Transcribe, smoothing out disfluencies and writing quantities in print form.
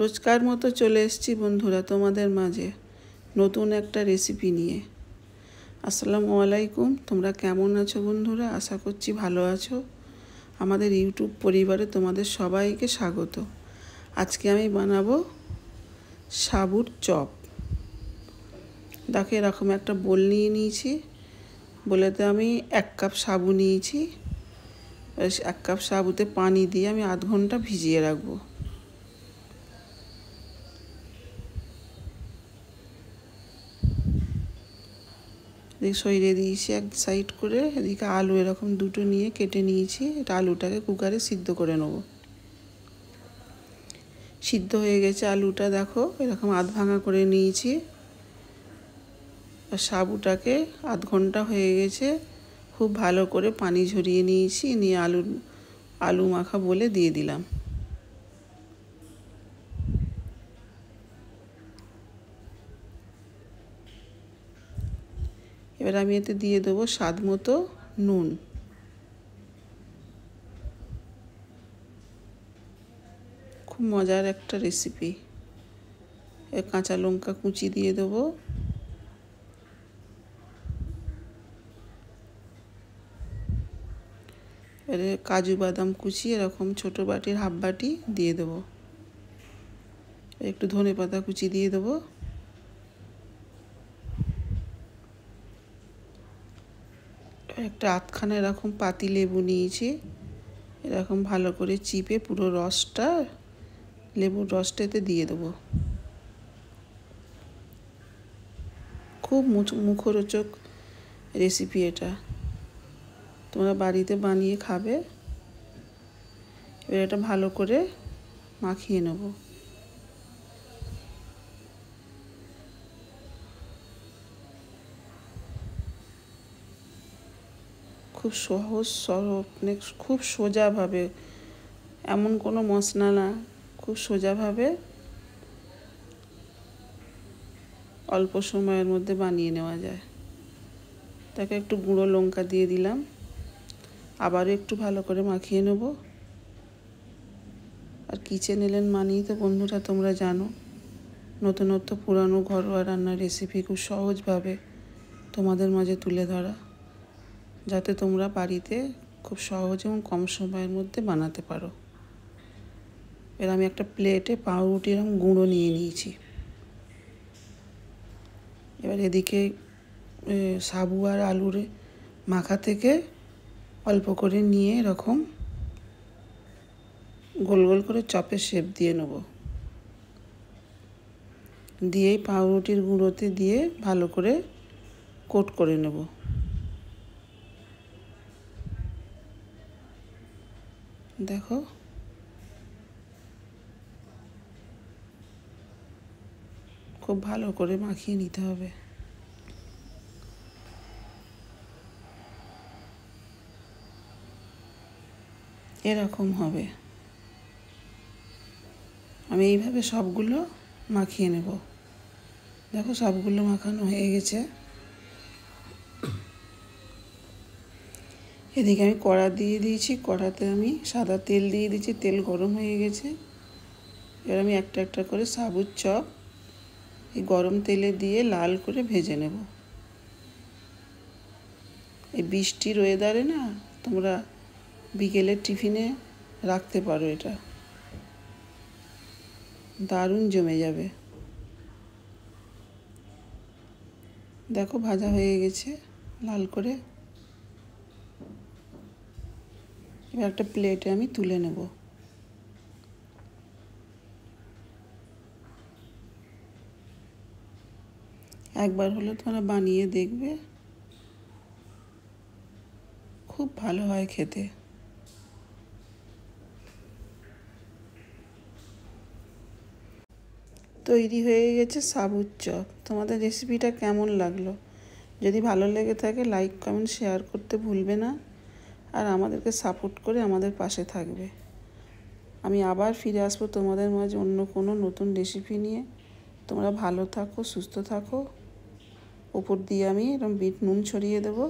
রোজকার মতো চলে এসেছি বন্ধুরা তোমাদের মাঝে নতুন একটা রেসিপি নিয়ে। আসসালামু আলাইকুম। তোমরা কেমন আছো বন্ধুরা? আশা করছি ভালো আছো। আমাদের ইউটিউব পরিবারে তোমাদের সবাইকে স্বাগত। আজকে আমি বানাবো সাবুর চপ। দেখো এরকম একটা বোল নিয়ে নিয়েছি। বোলেতে আমি 1 কাপ সাবু নিয়েছি। 1 কাপ সাবুতে পানি দিয়ে আমি আধ ঘন্টা ভিজিয়ে রাখবো। সরিয়ে দিয়েছি এক সাইড করে। এদিকে আলু এরকম দুটো নিয়ে কেটে নিয়েছি। এটা আলুটাকে কুকারে সিদ্ধ করে নেব। সিদ্ধ হয়ে গেছে আলুটা, দেখো এরকম আধ ভাঙা করে নিয়েছি। আর সাবুটাকে আধ ঘন্টা হয়ে গেছে, খুব ভালো করে পানি ঝরিয়ে নিয়েছি। নিয়ে আলু মাখা বলে দিয়ে দিলাম। এবার আমি এতে দিয়ে দেবো স্বাদ মতো নুন। খুব মজার একটা রেসিপি। কাঁচা লঙ্কা কুচি দিয়ে দেবো। এবারে কাজু বাদাম কুচি এরকম ছোটো বাটির হাফ বাটি দিয়ে দেবো। একটু ধনেপাতা কুচি দিয়ে দেবো। একটা আধখানা এরকম পাতি লেবু নিয়েছি। এরকম ভালো করে চিপে পুরো রসটা, লেবুর রসটাতে দিয়ে দেবো। খুব মুখরোচক রেসিপি এটা, তোমরা বাড়িতে বানিয়ে খাবে। এবার এটা ভালো করে মাখিয়ে নেব। খুব সহজ সরল, খুব সোজাভাবে, এমন কোনো মশলা না, খুব সোজাভাবে অল্প সময়ের মধ্যে বানিয়ে নেওয়া যায়। তাকে একটু গুঁড়ো লঙ্কা দিয়ে দিলাম। আবারও একটু ভালো করে মাখিয়ে নেব। আর কিচেন এলেন মানেই তো বন্ধুরা তোমরা জানো, নতুনত্ব পুরানো ঘরোয়া রান্নার রেসিপি খুব সহজভাবে তোমাদের মাঝে তুলে ধরা, যাতে তোমরা বাড়িতে খুব সহজ এবং কম সময়ের মধ্যে বানাতে পারো। এবার আমি একটা প্লেটে পাউরুটি এরকম গুঁড়ো নিয়ে নিয়েছি। এবার এদিকে সাবু আর আলুর মাখা থেকে অল্প করে নিয়ে এরকম গোল গোল করে চপের শেপ দিয়ে নেব। দিয়ে পাউরুটির গুঁড়োতে দিয়ে ভালো করে কোট করে নেব। দেখো খুব ভালো করে মাখিয়ে নিতে হবে। এরকম হবে। আমি এইভাবে সবগুলো মাখিয়ে নেব। দেখো সবগুলো মাখানো হয়ে গেছে। এদিকে আমি কড়া দিয়ে দিয়েছি। কড়াতে আমি সাদা তেল দিয়ে দিয়েছি। তেল গরম হয়ে গেছে। এবার আমি একটা একটা করে সাবুর চপ এই গরম তেলে দিয়ে লাল করে ভেজে নেব। এই বৃষ্টির ওয়েদারে না তোমরা বিকেলের টিফিনে রাখতে পারো, এটা দারুণ জমে যাবে। দেখো ভাজা হয়ে গেছে লাল করে। এবার একটা প্লেটে আমি তুলে নেব। একবার হলে তোমরা বানিয়ে দেখবে, খুব ভালো হয় খেতে। তৈরি হয়ে গেছে সাবুর চপ। তোমাদের রেসিপিটা কেমন লাগলো? যদি ভালো লেগে থাকে লাইক কমেন্ট শেয়ার করতে ভুলবে না। আর আমাদেরকে সাপোর্ট করে আমাদের পাশে থাকবে। আমি আবার ফিরে আসবো তোমাদের মাঝে অন্য কোনো নতুন রেসিপি নিয়ে। তোমরা ভালো থাকো, সুস্থ থাকো। ওপর দিয়ে আমি এরকম বিট নুন ছড়িয়ে দেবো।